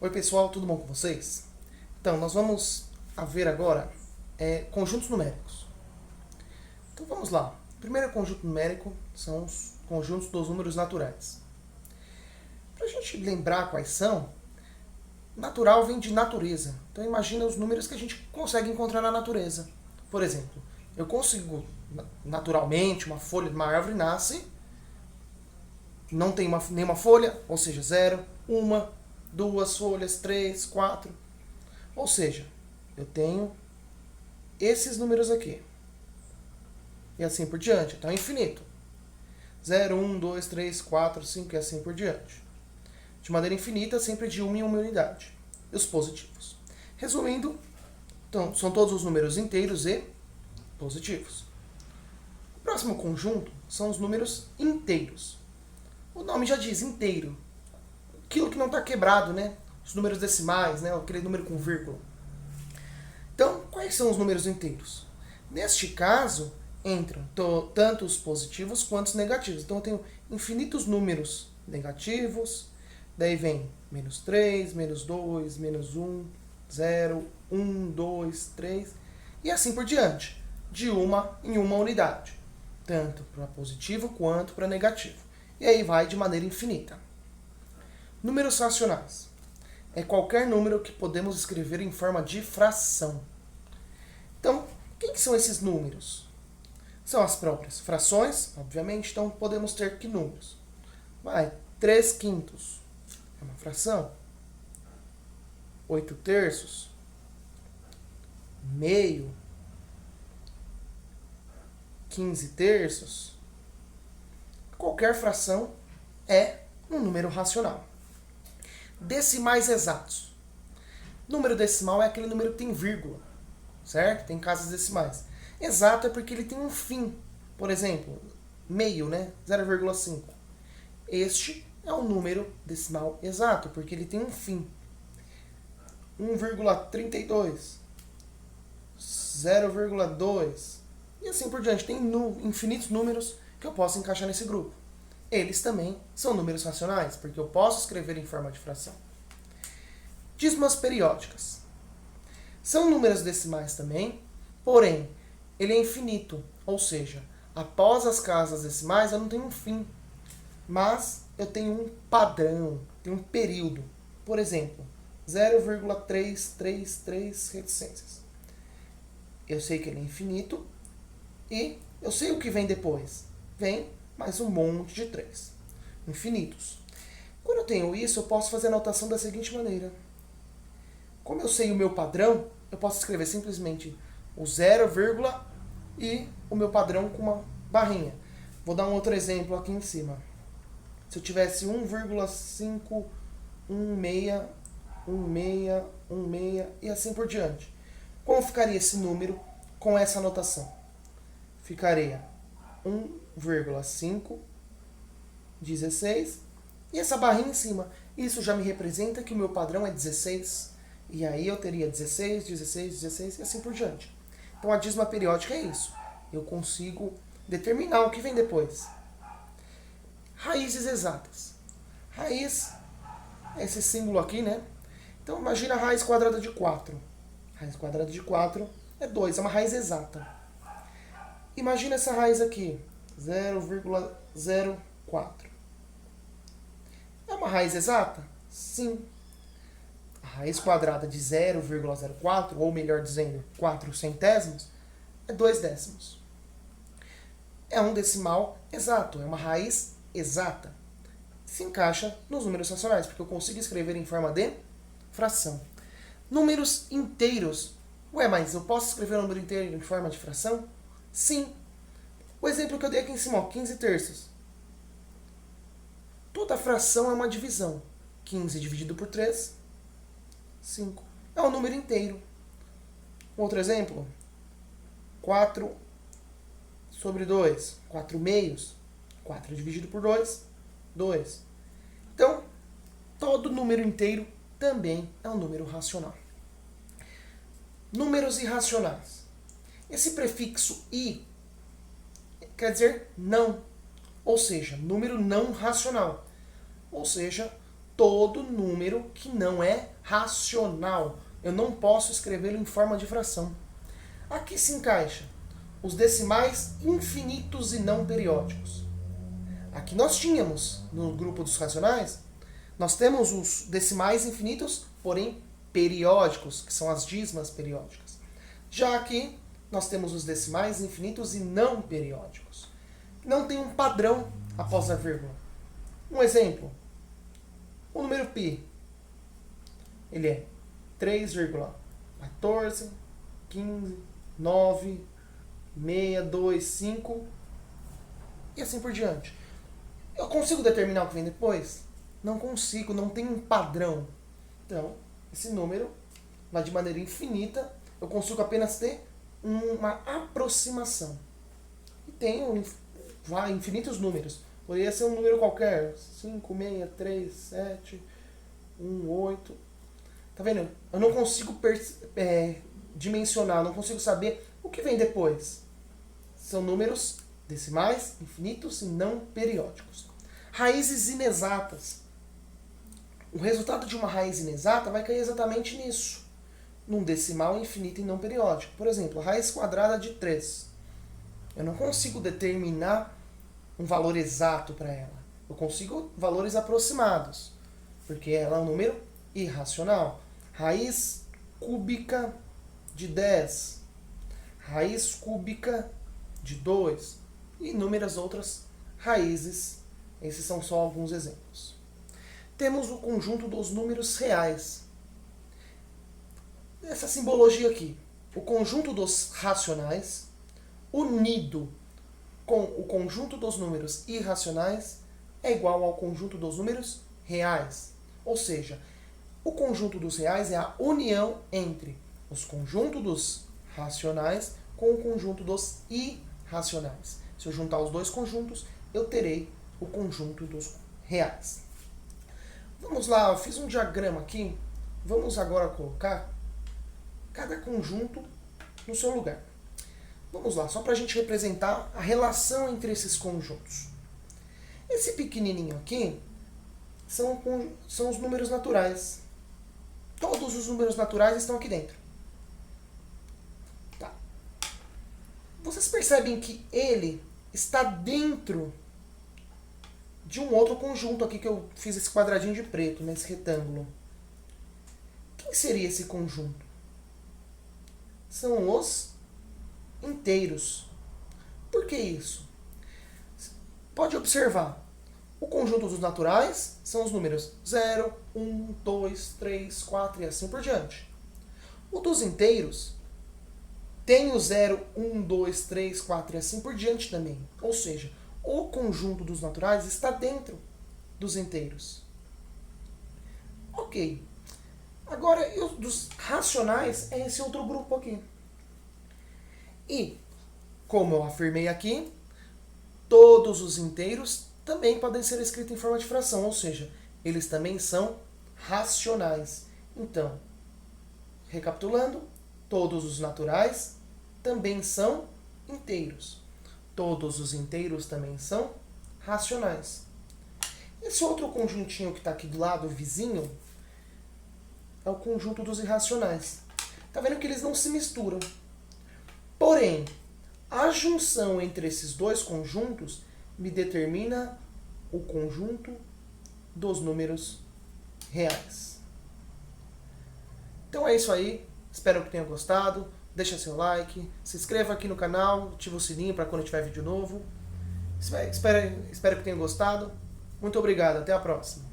Oi pessoal, tudo bom com vocês? Então, nós vamos ver agora conjuntos numéricos. Então vamos lá. O primeiro conjunto numérico são os conjuntos dos números naturais. Para a gente lembrar quais são, natural vem de natureza. Então imagina os números que a gente consegue encontrar na natureza. Por exemplo, eu consigo, naturalmente, uma folha de uma árvore nasce, não tem nenhuma folha, ou seja, 0, 1, 2 folhas, 3, 4. Ou seja, eu tenho esses números aqui. E assim por diante. Então é infinito. 0, 1, 2, 3, 4, 5 e assim por diante. De maneira infinita, sempre de uma em uma unidade. E os positivos. Resumindo, então, são todos os números inteiros e positivos. O próximo conjunto são os números inteiros. O nome já diz inteiro. Aquilo que não está quebrado, né? Os números decimais, né? Aquele número com vírgula. Então, quais são os números inteiros? Neste caso, entram tanto os positivos quanto os negativos. Então, eu tenho infinitos números negativos, daí vem menos 3, menos 2, menos 1, 0, 1, 2, 3, e assim por diante, de uma em uma unidade, tanto para positivo quanto para negativo. E aí vai de maneira infinita. Números racionais. É qualquer número que podemos escrever em forma de fração. Então, quem são esses números? São as próprias frações, obviamente, então podemos ter que números? 3 quintos é uma fração. 8 terços. Meio. 15 terços. Qualquer fração é um número racional. Decimais exatos. Número decimal é aquele número que tem vírgula, certo? Tem casas decimais. Exato é porque ele tem um fim. Por exemplo, meio, né? 0,5. Este é um número decimal exato, porque ele tem um fim. 1,32. 0,2. E assim por diante. Tem infinitos números que eu posso encaixar nesse grupo. Eles também são números racionais, porque eu posso escrever em forma de fração. Dízimas periódicas. São números decimais também, porém, ele é infinito. Ou seja, após as casas decimais eu não tenho um fim, mas eu tenho um padrão, tenho um período. Por exemplo, 0,333 reticências. Eu sei que ele é infinito e eu sei o que vem depois. Vem mais um monte de 3. Infinitos. Quando eu tenho isso, eu posso fazer a notação da seguinte maneira. Como eu sei o meu padrão, eu posso escrever simplesmente o 0, e o meu padrão com uma barrinha. Vou dar um outro exemplo aqui em cima. Se eu tivesse 1,516, 16 e assim por diante. Como ficaria esse número com essa notação? Ficaria 1,516 e essa barrinha em cima. Isso já me representa que o meu padrão é 16. E aí eu teria 16, 16, 16 e assim por diante. Então a dízima periódica é isso. Eu consigo determinar o que vem depois. Raízes exatas. Raiz é esse símbolo aqui, né? Então imagina a raiz quadrada de 4. Raiz quadrada de 4 é 2, é uma raiz exata. Imagina essa raiz aqui, 0,04. É uma raiz exata? Sim. A raiz quadrada de 0,04, ou melhor dizendo, 4 centésimos, é 2 décimos. É um decimal exato, é uma raiz exata. Se encaixa nos números racionais, porque eu consigo escrever em forma de fração. Números inteiros. Mas eu posso escrever um número inteiro em forma de fração? Sim. O exemplo que eu dei aqui em cima, 15 terços. Toda fração é uma divisão. 15 dividido por 3, 5. É um número inteiro. Outro exemplo, 4 sobre 2. 4 meios. 4 dividido por 2, 2. Então, todo número inteiro também é um número racional. Números irracionais. Esse prefixo i quer dizer não, ou seja, número não racional. Ou seja, todo número que não é racional. Eu não posso escrevê-lo em forma de fração. Aqui se encaixa os decimais infinitos e não periódicos. Aqui nós tínhamos, no grupo dos racionais, nós temos os decimais infinitos, porém periódicos, que são as dízimas periódicas. Já aqui, nós temos os decimais infinitos e não periódicos. Não tem um padrão após a vírgula. Um exemplo, o número π, ele é 3,14, 15, 9, 6, 2, 5 e assim por diante. Eu consigo determinar o que vem depois? Não consigo, não tem um padrão. Então, esse número vai de maneira infinita, eu consigo apenas ter uma aproximação. E tem infinitos números. Poderia ser um número qualquer, 5, 6, 3, 7, 1, 8. Tá vendo? Eu não consigo dimensionar, não consigo saber o que vem depois. São números decimais, infinitos e não periódicos. Raízes inexatas. O resultado de uma raiz inexata vai cair exatamente nisso. Num decimal infinito e não periódico. Por exemplo, a raiz quadrada de 3. Eu não consigo determinar um valor exato para ela. Eu consigo valores aproximados, porque ela é um número irracional. Raiz cúbica de 10. Raiz cúbica de 2. E inúmeras outras raízes. Esses são só alguns exemplos. Temos o conjunto dos números reais. Essa simbologia aqui. O conjunto dos racionais unido com o conjunto dos números irracionais é igual ao conjunto dos números reais. Ou seja, o conjunto dos reais é a união entre os conjuntos dos racionais com o conjunto dos irracionais. Se eu juntar os dois conjuntos, eu terei o conjunto dos reais. Vamos lá, eu fiz um diagrama aqui. Vamos agora colocar cada conjunto no seu lugar. Vamos lá, só para a gente representar a relação entre esses conjuntos. Esse pequenininho aqui são os números naturais. Todos os números naturais estão aqui dentro. Tá. Vocês percebem que ele está dentro de um outro conjunto aqui que eu fiz esse quadradinho de preto, nesse retângulo. Quem seria esse conjunto? São os inteiros. Por que isso? Pode observar. O conjunto dos naturais são os números 0, 1, 2, 3, 4 e assim por diante. O dos inteiros tem o 0, 1, 2, 3, 4 e assim por diante também. Ou seja, o conjunto dos naturais está dentro dos inteiros. Ok. Agora, dos racionais é esse outro grupo aqui. E, como eu afirmei aqui, todos os inteiros também podem ser escritos em forma de fração, ou seja, eles também são racionais. Então, recapitulando, todos os naturais também são inteiros. Todos os inteiros também são racionais. Esse outro conjuntinho que está aqui do lado, vizinho, é o conjunto dos irracionais. Está vendo que eles não se misturam. Porém, a junção entre esses dois conjuntos me determina o conjunto dos números reais. Então é isso aí. Espero que tenha gostado. Deixa seu like, se inscreva aqui no canal, ativa o sininho para quando tiver vídeo novo. Espero que tenha gostado. Muito obrigado, até a próxima.